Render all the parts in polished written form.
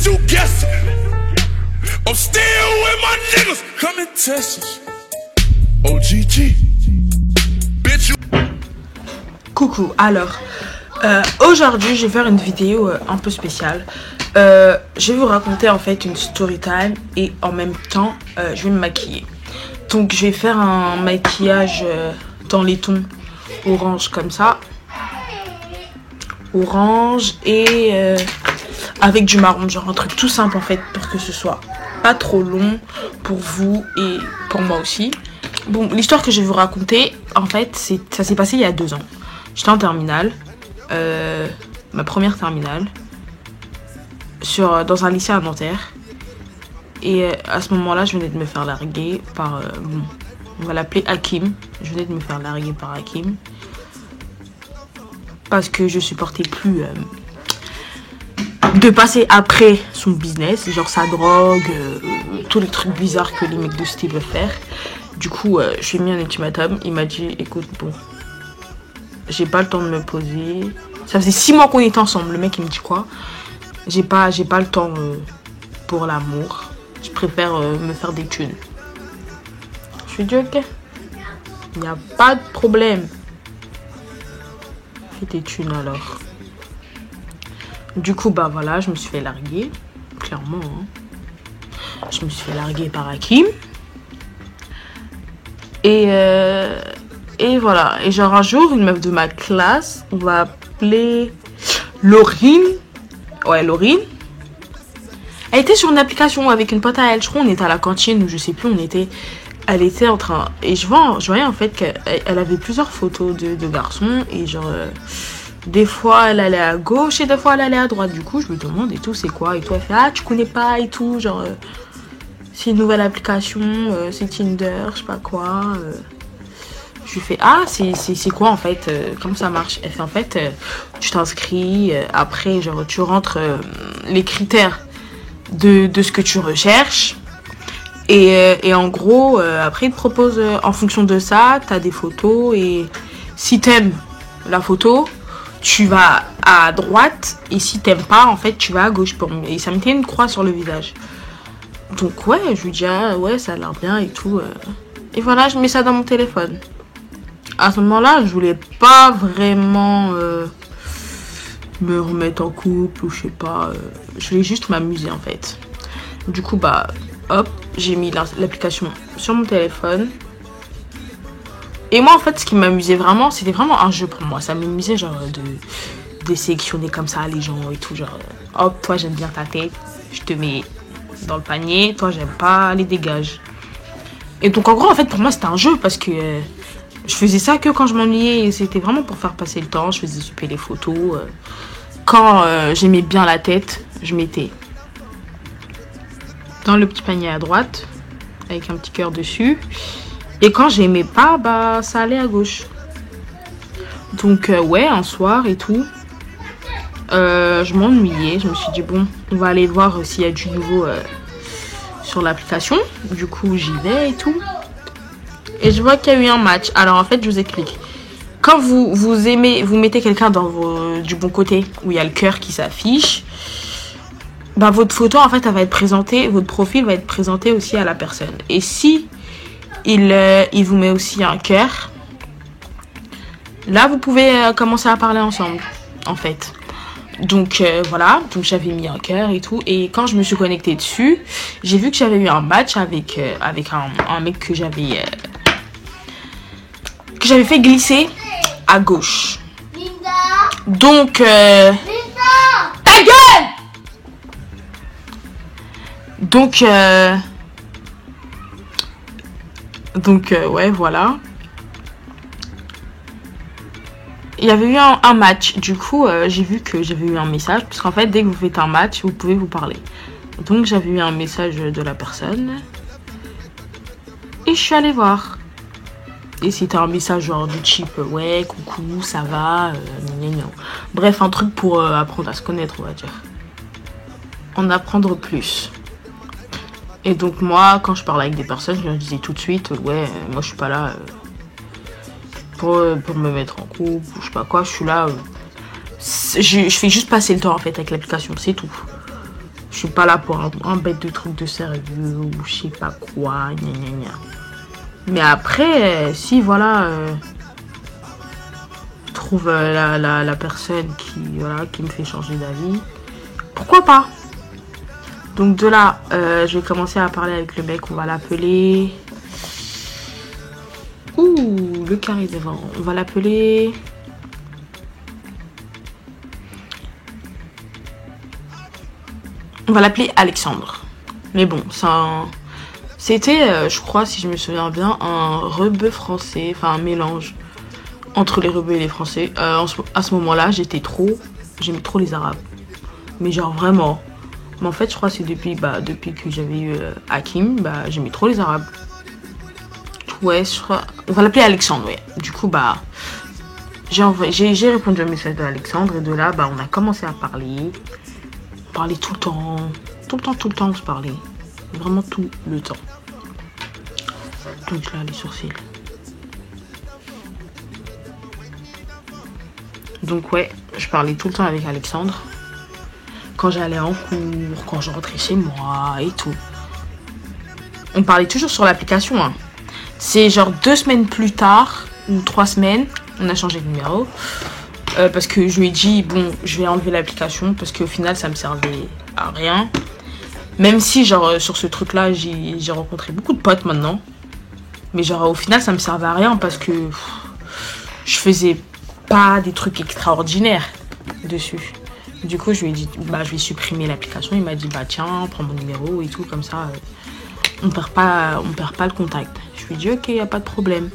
you guessed it. I'm still with my niggas. Come and test us. OGG. Bitch, you. Coucou, alors aujourd'hui je vais faire une vidéo un peu spéciale. Je vais vous raconter en fait une story time et en même temps je vais me maquiller. Donc je vais faire un maquillage dans les tons orange comme ça. Orange et avec du marron, genre un truc tout simple en fait pour que ce soit pas trop long pour vous et pour moi aussi. Bon, l'histoire que je vais vous raconter en fait ça s'est passé il y a 2 ans. J'étais en terminale, ma première terminale, dans un lycée à Nanterre. Et à ce moment-là, je venais de me faire larguer par, on va l'appeler Hakim. Je venais de me faire larguer par Hakim. Parce que je supportais plus de passer après son business, genre sa drogue, tous les trucs bizarres que les mecs de cité peuvent faire. Du coup, je lui ai mis un ultimatum. Il m'a dit, écoute, bon, j'ai pas le temps de me poser. Ça faisait 6 mois qu'on était ensemble. Le mec il me dit quoi? J'ai pas le temps pour l'amour. Je préfère me faire des thunes. Je lui ai dit ok. Il n'y a pas de problème. Fais tes thunes alors. Du coup bah voilà, je me suis fait larguer. Clairement hein. Je me suis fait larguer par Hakim. Et voilà, et genre un jour, une meuf de ma classe, on va appeler Laurine. Ouais, Laurine. Elle était sur une application avec une pote à elle. Je crois on était à la cantine ou je sais plus, elle était en train... Et je voyais en fait qu'elle avait plusieurs photos de garçons. Et genre, des fois elle allait à gauche et des fois elle allait à droite. Du coup, je me demande et tout, c'est quoi? Et toi, elle fait, ah, tu connais pas et tout. Genre, c'est une nouvelle application, c'est Tinder, je sais pas quoi. Je lui fais ah c'est quoi en fait, comment ça marche? Elle fait en fait tu t'inscris, après genre tu rentres les critères de ce que tu recherches et en gros après ils te proposent en fonction de ça, tu as des photos et si t'aimes la photo tu vas à droite et si t'aimes pas en fait tu vas à gauche et ça mettait une croix sur le visage. Donc ouais, je lui dis ah ouais ça a l'air bien et tout et voilà, je mets ça dans mon téléphone. À ce moment-là, je voulais pas vraiment me remettre en couple ou je sais pas. Je voulais juste m'amuser en fait. Du coup, bah, hop, j'ai mis l'application sur mon téléphone. Et moi, en fait, ce qui m'amusait vraiment, c'était vraiment un jeu pour moi. Ça m'amusait genre de sélectionner comme ça les gens et tout. Genre, hop, toi j'aime bien ta tête, je te mets dans le panier. Toi j'aime pas, les dégage. Et donc en gros, en fait, pour moi, c'était un jeu parce que... je faisais ça que quand je m'ennuyais et c'était vraiment pour faire passer le temps. Je faisais super les photos. Quand j'aimais bien la tête, je mettais dans le petit panier à droite avec un petit cœur dessus. Et quand j'aimais pas, bah ça allait à gauche. Donc ouais, un soir et tout, je m'ennuyais. Je me suis dit bon, on va aller voir s'il y a du nouveau sur l'application. Du coup, j'y vais et tout. Et je vois qu'il y a eu un match. Alors en fait, je vous explique. Quand vous mettez quelqu'un dans du bon côté, où il y a le cœur qui s'affiche, bah votre photo en fait, elle va être présentée, votre profil va être présenté aussi à la personne. Et si il vous met aussi un cœur, là vous pouvez commencer à parler ensemble, en fait. Donc voilà, donc j'avais mis un cœur et tout. Et quand je me suis connectée dessus, j'ai vu que j'avais eu un match avec un mec que j'avais fait glisser à gauche. Donc ta gueule. Donc ouais, voilà. Il y avait eu un match. Du coup, j'ai vu que j'avais eu un message. Parce qu'en fait, dès que vous faites un match, vous pouvez vous parler. Donc, j'avais eu un message de la personne. Et je suis allée voir. Et c'était un message genre du type ouais, coucou, ça va, bref, un truc pour apprendre à se connaître, on va dire. En apprendre plus. Et donc moi, quand je parlais avec des personnes, je leur disais tout de suite, ouais, moi je suis pas là pour me mettre en couple, ou je sais pas quoi, je suis là, je fais juste passer le temps en fait avec l'application, c'est tout. Je suis pas là pour un bête de truc de sérieux ou je sais pas quoi, gna gna gna. Mais après, si voilà, je trouve la personne qui me fait changer d'avis, pourquoi pas? Donc de là, je vais commencer à parler avec le mec, on va l'appeler... Ouh, le carré devant, on va l'appeler... On va l'appeler Alexandre. Mais bon, c'était, je crois, si je me souviens bien, un rebeu français, enfin un mélange entre les rebeux et les français. À ce moment-là, j'aimais trop les Arabes. Mais genre vraiment. Mais en fait, je crois que c'est depuis que j'avais eu Hakim, j'aimais trop les Arabes. Ouais, je crois. On va l'appeler Alexandre, ouais. Du coup, j'ai répondu au message d'Alexandre et de là, on a commencé à parler. On parlait tout le temps. Tout le temps, on se parlait. Vraiment tout le temps. Donc là, les sourcils. Donc ouais, je parlais tout le temps avec Alexandre. Quand j'allais en cours, quand je rentrais chez moi et tout. On parlait toujours sur l'application. Hein. C'est genre 2 semaines plus tard, ou 3 semaines, on a changé de numéro. Parce que je lui ai dit, bon, je vais enlever l'application parce qu'au final, ça me servait à rien. Même si, genre, sur ce truc-là, j'ai rencontré beaucoup de potes maintenant. Mais genre, au final, ça me servait à rien parce que je faisais pas des trucs extraordinaires dessus. Du coup, je lui ai dit, je vais supprimer l'application. Il m'a dit, tiens, prends mon numéro et tout, comme ça, on perd pas le contact. Je lui ai dit, ok, y a pas de problème.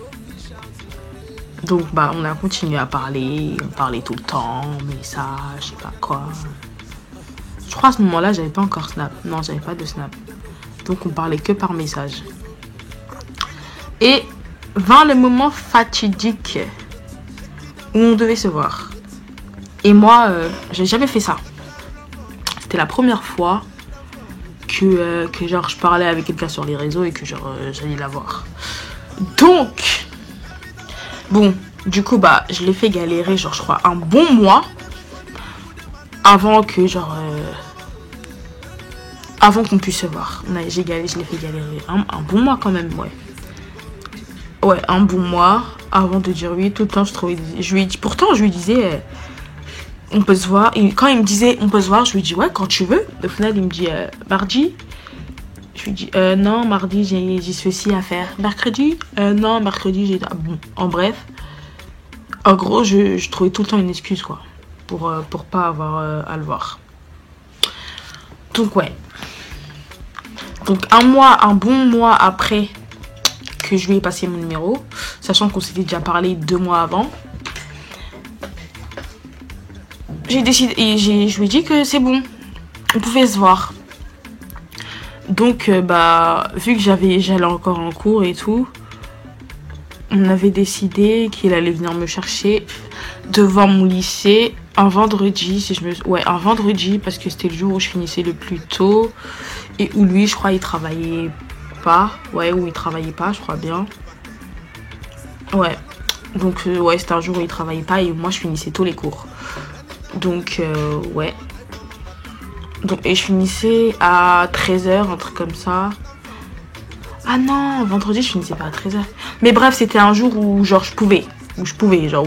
Donc, on a continué à parler. On parlait tout le temps, messages, je sais pas quoi. Je crois à ce moment-là, j'avais pas encore Snap. Non, j'avais pas de Snap. Donc, on parlait que par message. Et vint le moment fatidique où on devait se voir. Et moi, j'ai jamais fait ça. C'était la première fois que genre, je parlais avec quelqu'un sur les réseaux et que genre, j'allais la voir. Donc... Bon, du coup, je l'ai fait galérer, genre, je crois, un bon mois. Avant que, genre... avant qu'on puisse se voir. Je l'ai fait galérer un bon mois quand même, ouais. Ouais, un bon mois. Avant de dire oui, tout le temps, pourtant, je lui disais... on peut se voir. Et quand il me disait, on peut se voir, je lui dis, ouais, quand tu veux. Au final, il me dit, mardi. Je lui dis, non, mardi, j'ai ceci à faire. Mercredi, non, mercredi, j'ai... Bon, en bref. En gros, je trouvais tout le temps une excuse, quoi. Pour pas avoir à le voir. Donc, ouais. Donc, un bon mois après que je lui ai passé mon numéro, sachant qu'on s'était déjà parlé 2 mois avant, j'ai décidé... Et je lui ai dit que c'est bon. On pouvait se voir. Donc, vu que j'allais encore en cours et tout, on avait décidé qu'il allait venir me chercher devant mon lycée un vendredi, un vendredi, parce que c'était le jour où je finissais le plus tôt et où lui, je crois, il travaillait pas. Ouais, où il travaillait pas, je crois bien. Ouais. Donc, ouais, c'était un jour où il travaillait pas et moi, je finissais tôt les cours. Donc, ouais. Donc, et je finissais à 13h, un truc comme ça. Ah non, vendredi, je finissais pas à 13h. Mais bref, c'était un jour où, genre,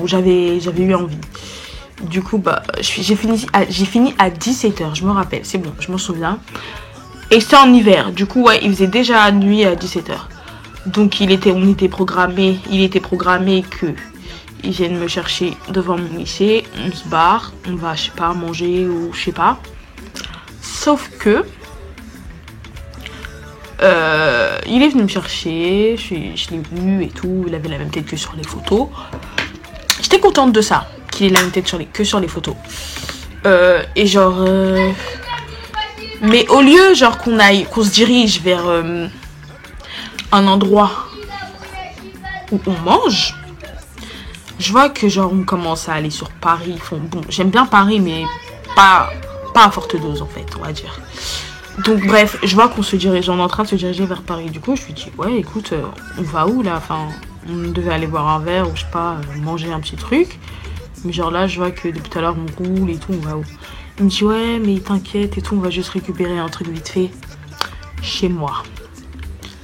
où j'avais eu envie. Du coup, j'ai fini à 17h, je me rappelle, c'est bon, je m'en souviens. Et c'était en hiver, du coup, ouais, il faisait déjà nuit à 17h. Donc, il était programmé que ils viennent me chercher devant mon lycée, on se barre, on va, je sais pas, manger ou je sais pas. Sauf que il est venu me chercher, je l'ai vu et tout, il avait la même tête que sur les photos. J'étais contente de ça, qu'il ait la même tête que sur les photos. Et genre... mais au lieu genre qu'on se dirige vers un endroit où on mange, je vois que genre on commence à aller sur Paris. Bon, j'aime bien Paris, mais pas à forte dose en fait, on va dire. Donc bref, je vois qu'on est en train de se diriger vers Paris. Du coup, je lui dis, ouais, écoute, on va où là? Enfin, on devait aller boire un verre ou je sais pas, manger un petit truc. Mais genre là, je vois que depuis tout à l'heure, on roule et tout, on va où? Il me dit ouais mais t'inquiète et tout, on va juste récupérer un truc vite fait chez moi.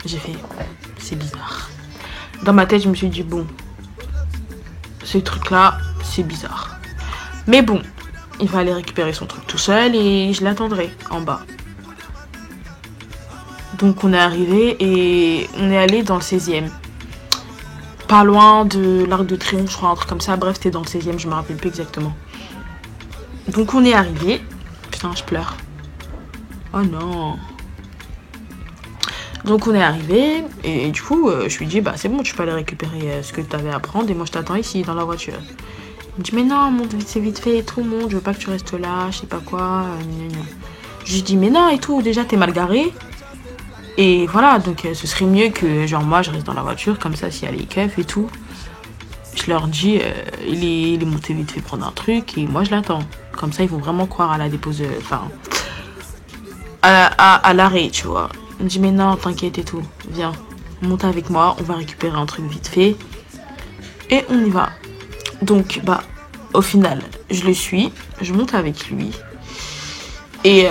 J'ai fait c'est bizarre. Dans ma tête je me suis dit bon, ce truc là c'est bizarre. Mais bon, il va aller récupérer son truc tout seul et je l'attendrai en bas. Donc on est arrivé et on est allé dans le 16e. Pas loin de l'Arc de Triomphe, je crois, un truc comme ça. Bref, c'était dans le 16e, je me rappelle plus exactement. Donc on est arrivé. Putain, je pleure. Oh non. Donc on est arrivé et du coup, je lui dis, bah c'est bon, tu peux aller récupérer ce que tu avais à prendre et moi je t'attends ici dans la voiture. Il me dit, mais non, monte vite, c'est vite fait et tout, monte, je veux pas que tu restes là, je sais pas quoi. Je lui dis, mais non et tout, déjà t'es mal garé. Et voilà, donc ce serait mieux que genre moi je reste dans la voiture, comme ça s'il y a les keufs et tout. Je leur dis, il est monté vite fait prendre un truc et moi je l'attends. Comme ça ils vont vraiment croire à la dépose, enfin, à l'arrêt, tu vois. Il me dit, mais non, t'inquiète et tout, viens, monte avec moi, on va récupérer un truc vite fait. Et on y va. Donc, bah, au final, je le suis, je monte avec lui. Et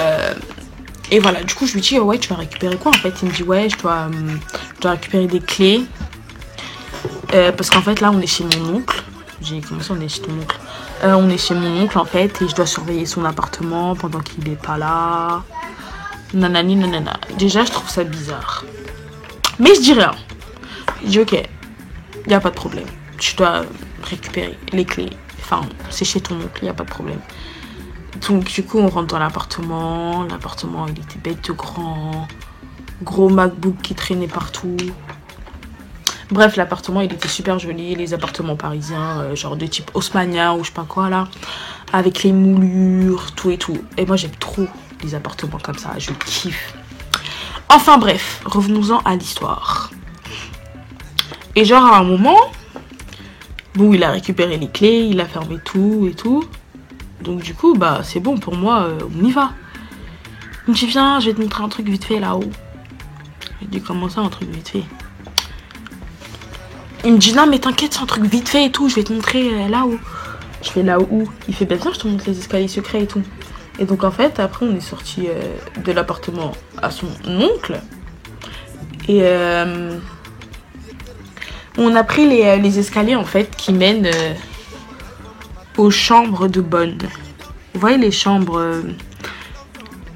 voilà, du coup, je lui dis, oh ouais, tu vas récupérer quoi en fait? Il me dit, ouais, je dois récupérer des clés. Parce qu'en fait, là, on est chez mon oncle. J'ai commencé, on est chez ton oncle. On est chez mon oncle en fait, et je dois surveiller son appartement pendant qu'il est pas là. Nanani, nanana. Déjà, je trouve ça bizarre. Mais je dis rien. Je dis, ok, il n'y a pas de problème. Tu dois récupérer les clés. Enfin, c'est chez ton oncle, il n'y a pas de problème. Donc, du coup, on rentre dans l'appartement. L'appartement, il était bête de grand. Gros MacBook qui traînait partout. Bref, l'appartement, il était super joli. Les appartements parisiens, genre de type haussmannien ou je sais pas quoi, là. Avec les moulures, tout et tout. Et moi, j'aime trop les appartements comme ça. Je kiffe. Enfin, bref. Revenons-en à l'histoire. Et genre, à un moment... Bon, il a récupéré les clés, il a fermé tout et tout. Donc du coup, bah c'est bon pour moi, on y va. Il me dit, viens, je vais te montrer un truc vite fait là-haut. Je lui dis, comment ça, un truc vite fait? Il me dit, non mais t'inquiète, c'est un truc vite fait et tout, je vais te montrer là-haut. Je fais là-haut. Il fait, bah viens, je te montre les escaliers secrets et tout. Et donc en fait, après on est sorti de l'appartement à son oncle. Et on a pris les escaliers en fait qui mènent aux chambres de bonne. Vous voyez les chambres,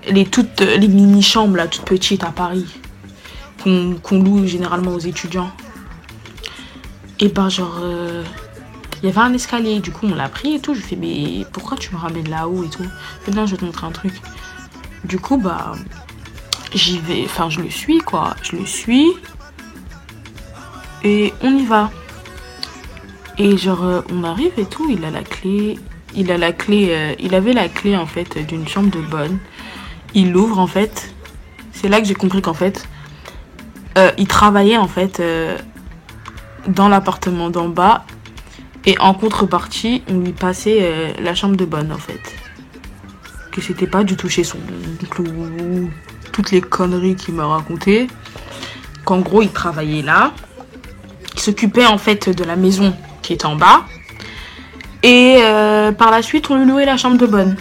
les mini-chambres là, toutes petites à Paris, qu'on loue généralement aux étudiants. Et ben genre, il y avait un escalier, du coup on l'a pris et tout. Je lui fais, mais pourquoi tu me ramènes là-haut et tout? Je fais, non, je vais te montrer un truc. Du coup, bah, j'y vais, enfin je le suis quoi, je le suis. Et on y va. Et genre, on arrive et tout, il a la clé. Il avait la clé en fait d'une chambre de bonne. Il l'ouvre en fait. C'est là que j'ai compris qu'en fait, il travaillait en fait dans l'appartement d'en bas. Et en contrepartie, on lui passait la chambre de bonne en fait. Que c'était pas du tout chez son oncle ou toutes les conneries qu'il m'a racontées. Qu'en gros, il travaillait là. Il s'occupait en fait de la maison qui est en bas. Et par la suite, on lui louait la chambre de bonne.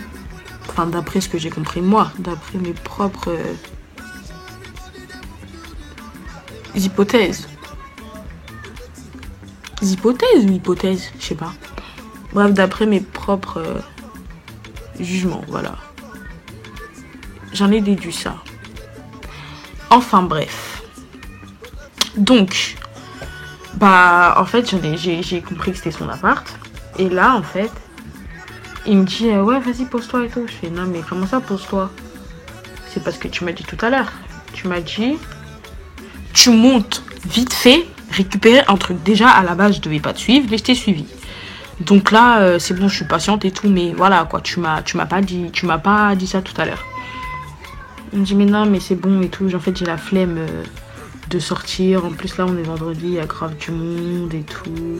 Enfin, d'après ce que j'ai compris moi, d'après mes propres hypothèses. Hypothèses ou hypothèses, je sais pas. Bref, d'après mes propres jugements, voilà. J'en ai déduit ça. Enfin, bref. Donc... Bah, en fait, j'ai compris que c'était son appart. Et là, en fait, il me dit, ouais, vas-y, pose-toi et tout. Je fais, non, mais comment ça, pose-toi? C'est parce que tu m'as dit tout à l'heure. Tu m'as dit, tu montes vite fait, récupérer un truc. Déjà, à la base, je devais pas te suivre, mais je t'ai suivi. Donc là, c'est bon, je suis patiente et tout, mais voilà, quoi, tu m'as pas dit ça tout à l'heure. Il me dit, mais non, mais c'est bon et tout. En fait, j'ai la flemme... de sortir. En plus là on est vendredi, il y a grave du monde et tout.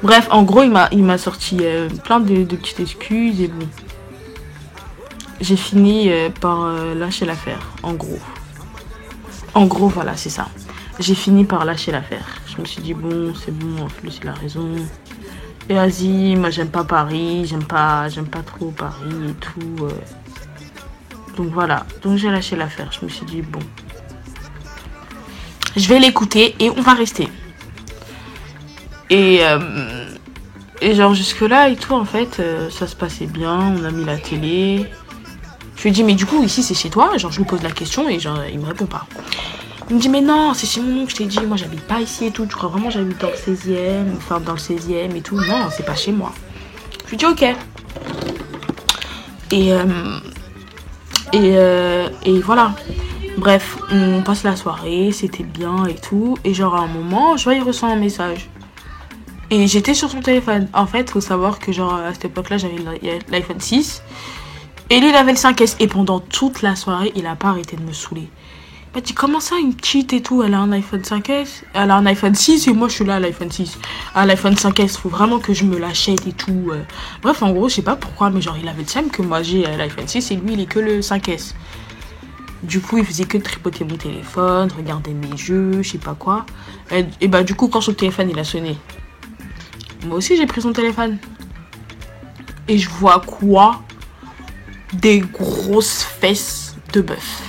Bref, en gros il m'a sorti plein de petites excuses et bon. J'ai fini par lâcher l'affaire, en gros. En gros, voilà, c'est ça. J'ai fini par lâcher l'affaire. Je me suis dit bon, c'est bon, en plus il a raison. fais, vas-y, moi j'aime pas Paris, j'aime pas trop Paris et tout. Donc voilà, donc j'ai lâché l'affaire. Je me suis dit, bon, je vais l'écouter et on va rester. Et genre jusque-là et tout, en fait, ça se passait bien, on a mis la télé. Je lui ai dit, mais du coup, ici c'est chez toi? Genre je lui pose la question et genre il me répond pas. Il me dit, mais non, c'est chez mon oncle, je t'ai dit, moi j'habite pas ici et tout, tu crois vraiment que j'habite dans le 16e, enfin dans le 16e et tout? Non, c'est pas chez moi. Je lui dis, ok. Et voilà. Bref, on passe la soirée, c'était bien et tout. Et genre à un moment, je vois, il reçoit un message. Et j'étais sur son téléphone. En fait, faut savoir que genre à cette époque-là, j'avais l'iPhone 6. Et lui, il avait le 5S. Et pendant toute la soirée, il a pas arrêté de me saouler. Il m'a dit, comment ça, une petite et tout, elle a un iPhone 5S, elle a un iPhone 6 et moi je suis là à l'iPhone 6. À l'iPhone 5S, faut vraiment que je me l'achète et tout. Bref, en gros, je sais pas pourquoi, mais genre il avait le seum que moi j'ai l'iPhone 6 et lui il est que le 5S. Du coup, il faisait que tripoter mon téléphone, regarder mes jeux, je sais pas quoi. Et bah du coup, quand son téléphone il a sonné, moi aussi j'ai pris son téléphone. Et je vois quoi? Des grosses fesses de bœuf.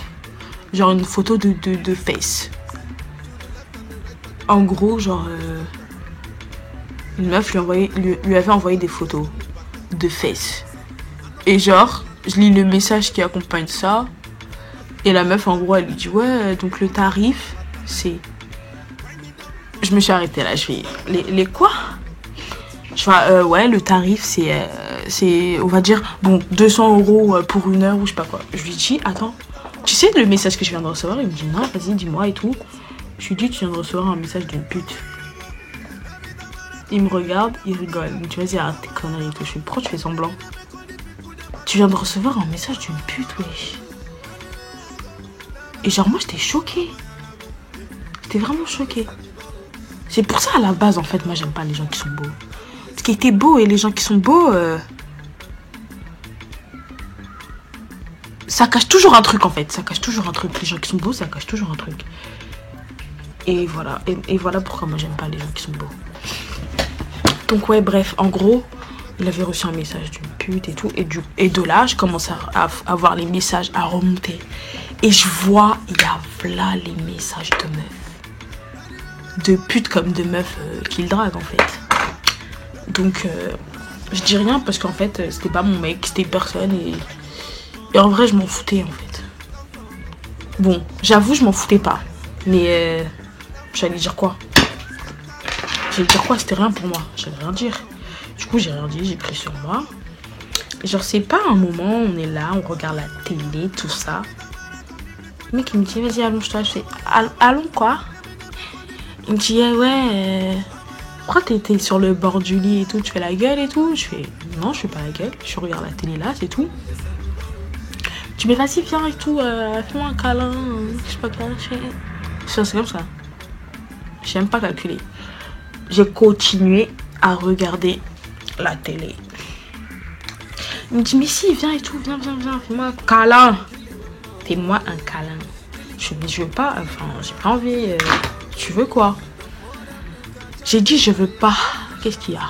Genre une photo de fesses. En gros, genre... une meuf lui avait envoyé des photos de fesses. Et genre, je lis le message qui accompagne ça. Et la meuf, en gros, elle lui dit, ouais, donc le tarif, c'est... Je me suis arrêtée là, je fais... Les quoi? Je fais, ouais, le tarif, c'est, on va dire, bon, 200 € pour 1 heure ou je sais pas quoi. Je lui dis, attends, tu sais le message que je viens de recevoir? Il me dit, non, vas-y, dis-moi et tout. Je lui dis, tu viens de recevoir un message d'une pute. Il me regarde, il rigole. Il me dit, vas-y, arrête tes conneries et tout. Je fais, pourquoi tu fais semblant? Tu viens de recevoir un message d'une pute, wesh. Et genre, moi, j'étais choquée. J'étais vraiment choquée. C'est pour ça, à la base, en fait, moi, j'aime pas les gens qui sont beaux. Ce qui était beau et les gens qui sont beaux, ça cache toujours un truc, en fait. Ça cache toujours un truc. Les gens qui sont beaux, ça cache toujours un truc. Et voilà. Et voilà pourquoi moi, j'aime pas les gens qui sont beaux. Donc, ouais, bref, en gros, il avait reçu un message d'une pute et tout. Et de là, je commence à voir les messages à remonter. Et je vois, il y a là les messages de meufs. De putes comme de meufs qu'il drague, en fait. Donc, je dis rien parce qu'en fait, c'était pas mon mec, c'était personne. Et en vrai, je m'en foutais, en fait. Bon, j'avoue, je m'en foutais pas. Mais j'allais dire quoi? J'allais dire quoi? C'était rien pour moi. J'allais rien dire. Du coup, j'ai rien dit, j'ai pris sur moi. Et genre, c'est pas un moment, on est là, on regarde la télé, tout ça. Le mec, il me dit, vas-y, allonge-toi. Je fais, allons quoi? Il me dit, ouais, pourquoi t'es sur le bord du lit et tout? Tu fais la gueule et tout? Je fais, non, je fais pas la gueule. Je regarde la télé là, c'est tout. Tu me dis, vas-y, viens et tout, fais-moi un câlin. Je sais pas quoi. C'est comme ça. J'aime pas calculer. J'ai continué à regarder la télé. Il me dit, mais si, viens et tout, viens, fais-moi un câlin. Fais-moi un câlin. Je lui dis, je veux pas, enfin, j'ai pas envie. Tu veux quoi? J'ai dit, je veux pas. Qu'est-ce qu'il y a?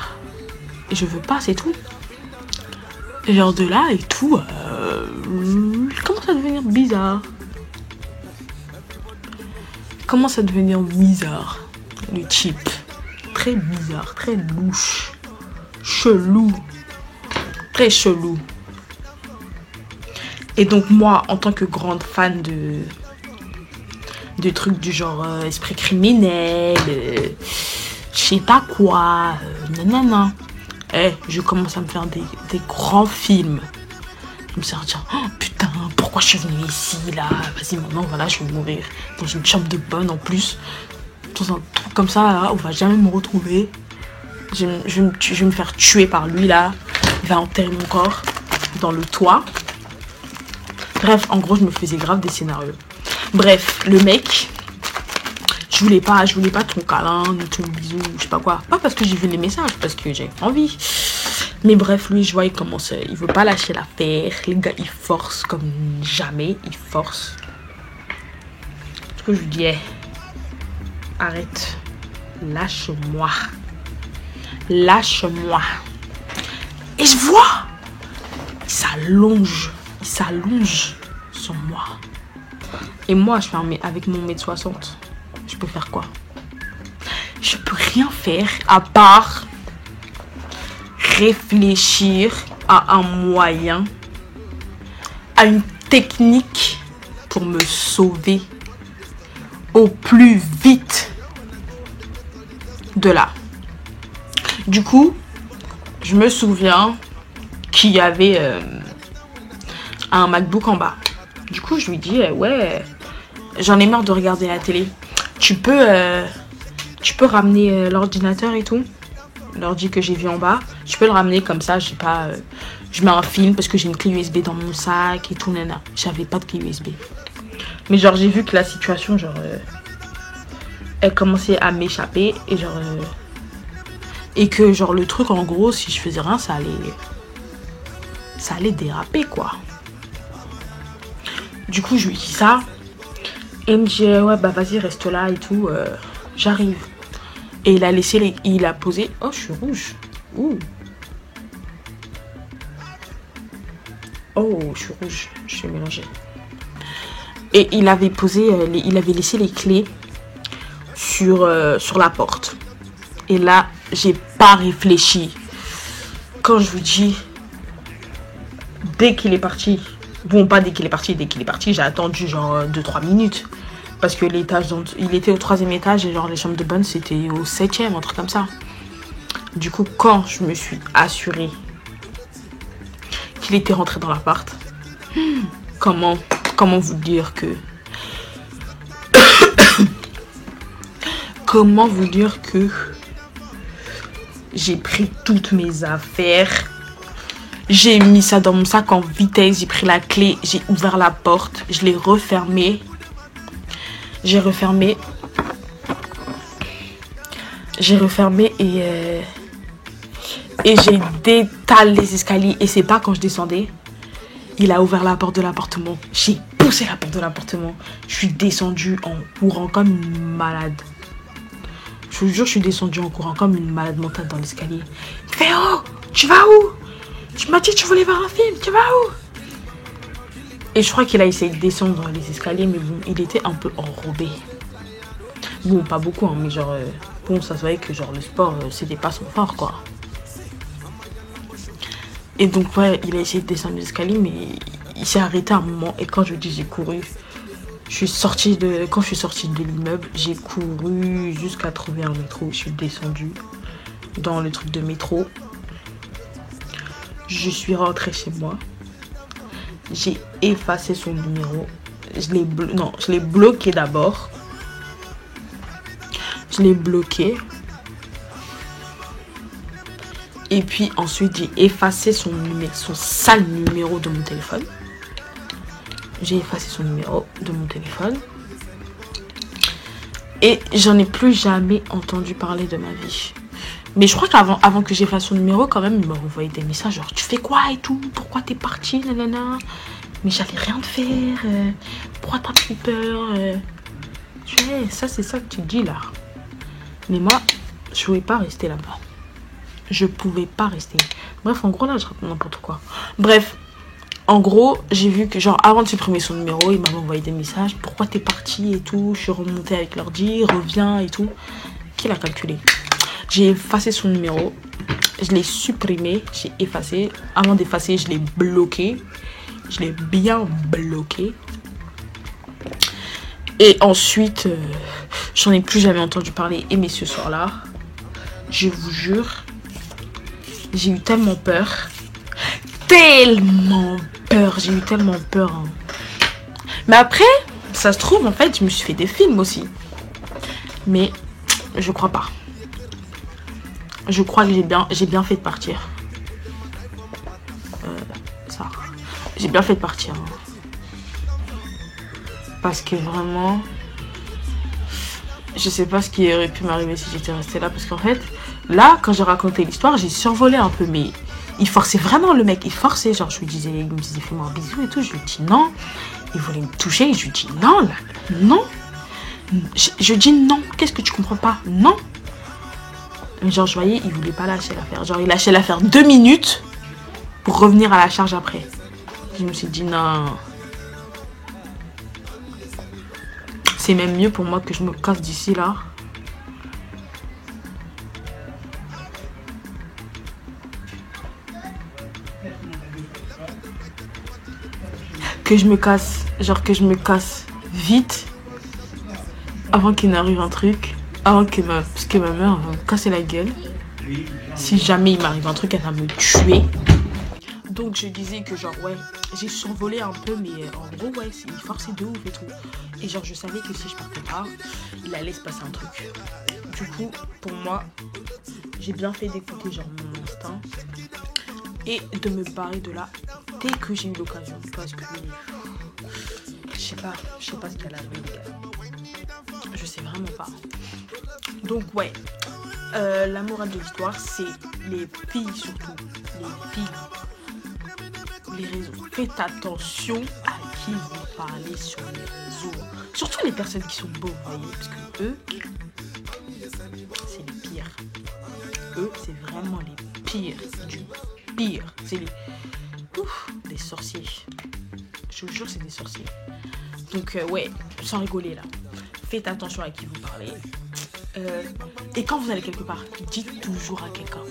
Je veux pas, c'est tout. Et genre de là et tout, je commence à devenir bizarre. Commence à devenir bizarre. Le type. Très bizarre, très louche. Chelou. Très chelou. Et donc moi, en tant que grande fan de trucs du genre esprit criminel, je sais pas quoi, nanana. Je commence à me faire des grands films. Je me suis dit, oh putain, pourquoi je suis venue ici, là? Vas-y, maintenant, voilà, je vais mourir. Dans une chambre de bonne, en plus. Dans un truc comme ça, là, on va jamais me retrouver. Je vais me faire tuer par lui, là. Il va enterrer mon corps dans le toit. Bref, en gros, je me faisais grave des scénarios. Bref, le mec, je voulais pas ton câlin, ni ton bisou, je sais pas quoi. Pas parce que j'ai vu les messages, parce que j'ai envie. Mais bref, lui, je vois, il commence, il veut pas lâcher l'affaire. Les gars, il force comme jamais, il force. Du coup, je lui dis, arrête, lâche-moi. lâche-moi. Et je vois, il s'allonge sur moi. Et moi, je fais avec mon 1m60, je peux faire quoi? Je peux rien faire à part réfléchir à un moyen, à une technique pour me sauver au plus vite de là. Du coup, je me souviens qu'il y avait un MacBook en bas. Du coup, je lui dis, ouais, j'en ai marre de regarder la télé. Tu peux ramener l'ordinateur et tout. L'ordi que j'ai vu en bas. Je peux le ramener comme ça, j'ai pas... je mets un film parce que j'ai une clé USB dans mon sac et tout, nana. J'avais pas de clé USB. Mais genre, j'ai vu que la situation, genre... elle commençait à m'échapper et genre... et que genre, le truc, en gros, si je faisais rien, ça allait déraper, quoi. Du coup, je lui dis ça. Et il me dit, ouais, bah vas-y, reste là et tout. J'arrive. Et il a laissé il a posé... Oh, je suis rouge. Ouh. Oh, je suis rouge. Je suis mélangée. Et il avait posé... il avait laissé les clés sur la porte. Et là, j'ai pas réfléchi. Quand je vous dis... Dès qu'il est parti... Bon, pas dès qu'il est parti. Dès qu'il est parti, j'ai attendu genre 2-3 minutes. Parce que l'étage, il était au 3e étage et genre les chambres de bonne c'était au 7e, un truc comme ça. Du coup, quand je me suis assurée qu'il était rentré dans l'appart, comment vous dire que... comment vous dire que j'ai pris toutes mes affaires, j'ai mis ça dans mon sac en vitesse, j'ai pris la clé, j'ai ouvert la porte, je l'ai refermée. J'ai refermé et j'ai détalé les escaliers. Et c'est pas quand je descendais. Il a ouvert la porte de l'appartement. J'ai poussé la porte de l'appartement. Je suis descendue en courant comme une malade. Je vous jure, je suis descendue en courant comme une malade mentale dans l'escalier. Il fait, oh, tu vas où? Tu m'as dit que tu voulais voir un film, tu vas où? Et je crois qu'il a essayé de descendre dans les escaliers, mais bon, il était un peu enrobé. Bon, pas beaucoup, hein, mais genre, bon, ça se voyait que genre le sport, c'était pas son fort, quoi. Et donc, ouais, il a essayé de descendre les escaliers, mais il s'est arrêté un moment. Et quand je dis j'ai couru, quand je suis sortie de l'immeuble, j'ai couru jusqu'à trouver un métro. Je suis descendue dans le truc de métro. Je suis rentrée chez moi. J'ai effacé son numéro. Je l'ai bloqué d'abord. Je l'ai bloqué. Et puis ensuite, j'ai effacé son sale numéro de mon téléphone. J'ai effacé son numéro de mon téléphone. Et j'en ai plus jamais entendu parler de ma vie. Mais je crois qu'avant que j'efface son numéro, quand même, il m'a envoyé des messages genre, tu fais quoi et tout? Pourquoi t'es parti, nanana? Mais j'allais rien te faire. Pourquoi t'as pris peur? Tu sais, ça, c'est ça que tu dis là. Mais moi, je pouvais pas rester là-bas. Je pouvais pas rester. Bref, en gros, là, je raconte n'importe quoi. Bref, en gros, j'ai vu que, genre, avant de supprimer son numéro, il m'avait envoyé des messages. Pourquoi t'es parti et tout? Je suis remontée avec l'ordi, reviens et tout. Qui l'a calculé? J'ai effacé son numéro. Je l'ai supprimé. J'ai effacé. Avant d'effacer, je l'ai bloqué. Je l'ai bien bloqué. Et ensuite, j'en ai plus jamais entendu parler. Et mais ce soir-là, je vous jure, j'ai eu tellement peur. Tellement peur. J'ai eu tellement peur. Hein. Mais après, ça se trouve, en fait, je me suis fait des films aussi. Mais je crois pas. Je crois que j'ai bien fait de partir. Ça. J'ai bien fait de partir. Hein. Parce que vraiment, je sais pas ce qui aurait pu m'arriver si j'étais restée là. Parce qu'en fait, là, quand j'ai raconté l'histoire, j'ai survolé un peu. Mais il forçait vraiment le mec. Il forçait. Genre, il me disait fais-moi un bisou et tout. Je lui dis non. Il voulait me toucher. Et je lui dis non, là. Non. Je dis non. Qu'est-ce que tu comprends pas? Non. Mais genre, je voyais, il voulait pas lâcher l'affaire. Genre, il lâchait l'affaire 2 minutes pour revenir à la charge après. Je me suis dit, non. C'est même mieux pour moi que je me casse d'ici là. Que je me casse, genre que je me casse vite avant qu'il n'arrive un truc, avant que parce que ma mère va me casser la gueule. Si jamais il m'arrive un truc, elle va me tuer. Donc je disais que genre ouais, j'ai survolé un peu, mais en gros ouais, il forçait de ouf et tout. Et genre je savais que si je partais pas, il allait se passer un truc. Du coup, pour moi, j'ai bien fait d'écouter genre mon instinct et de me barrer de là dès que j'ai eu l'occasion. Parce que je sais pas ce qu'elle a vu, les gars. Je sais vraiment pas. Donc ouais, la morale de l'histoire, c'est les filles surtout, les filles. Les réseaux. Faites attention à qui vous parlez sur les réseaux. Surtout les personnes qui sont beaux, vous voyez. Parce que eux, c'est les pires. Eux, c'est vraiment les pires du pire. C'est les sorciers. Je vous jure, c'est des sorciers. Donc, ouais, sans rigoler là. Faites attention à qui vous parlez. Et quand vous allez quelque part, dites toujours à quelqu'un.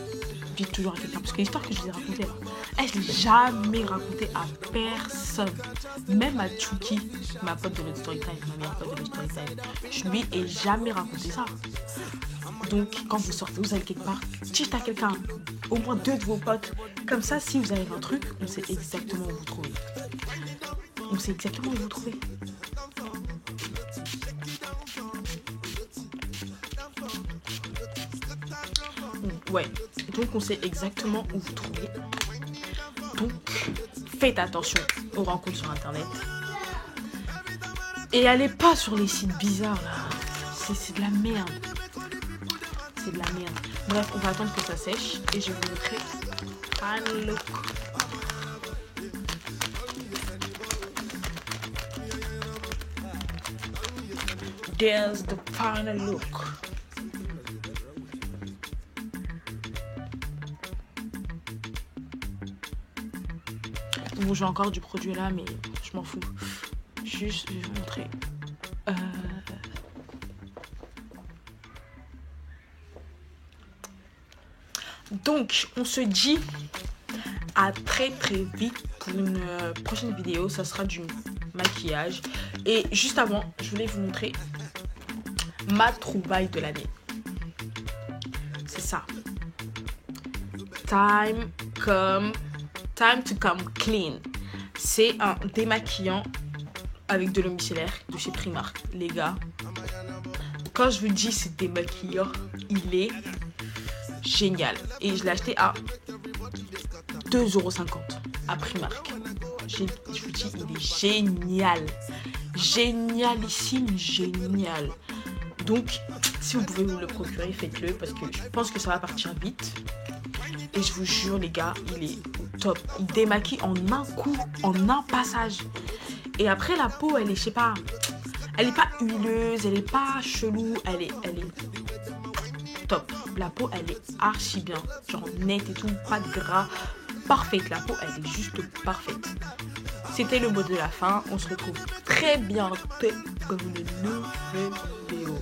Dites toujours à quelqu'un. Parce que l'histoire que je vous ai racontée là, je ne l'ai jamais racontée à personne. Même à Tchouki, ma pote de notre storytime, ma meilleure pote de notre storytime. Je lui ai jamais raconté ça. Donc, quand vous sortez, vous allez quelque part, dites à quelqu'un, au moins 2 de vos potes. Comme ça, si vous arrive un truc, on sait exactement où vous trouvez. On sait exactement où vous trouvez. Ouais, donc on sait exactement où vous trouvez. Donc, faites attention aux rencontres sur internet. Et allez pas sur les sites bizarres là. C'est de la merde. C'est de la merde. Bref, on va attendre que ça sèche et je vais vous montrer un look. There's the final look. Bon, j'ai encore du produit là, mais je m'en fous. Juste, je vais vous montrer. Donc, on se dit à très vite pour une prochaine vidéo. Ça sera du maquillage. Et juste avant, je voulais vous montrer ma trouvaille de l'année. C'est ça. Time to come clean. C'est un démaquillant avec de l'eau micellaire de chez Primark. Les gars, quand je vous dis c'est démaquillant, il est génial. Et je l'ai acheté à 2,50 € à Primark. Je vous dis, il est génial. Génialissime, génial. Donc, si vous pouvez vous le procurer, faites-le parce que je pense que ça va partir vite. Et je vous jure, les gars, il est top. Il démaquille en un coup, en un passage. Et après, la peau, elle est, je sais pas, elle est pas huileuse, elle est pas chelou, elle est top. La peau, elle est archi bien. Genre nette et tout, pas de gras. Parfaite, la peau, elle est juste parfaite. C'était le mot de la fin. On se retrouve très bientôt pour une nouvelle vidéo.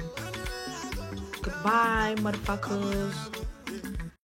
Goodbye, motherfuckers.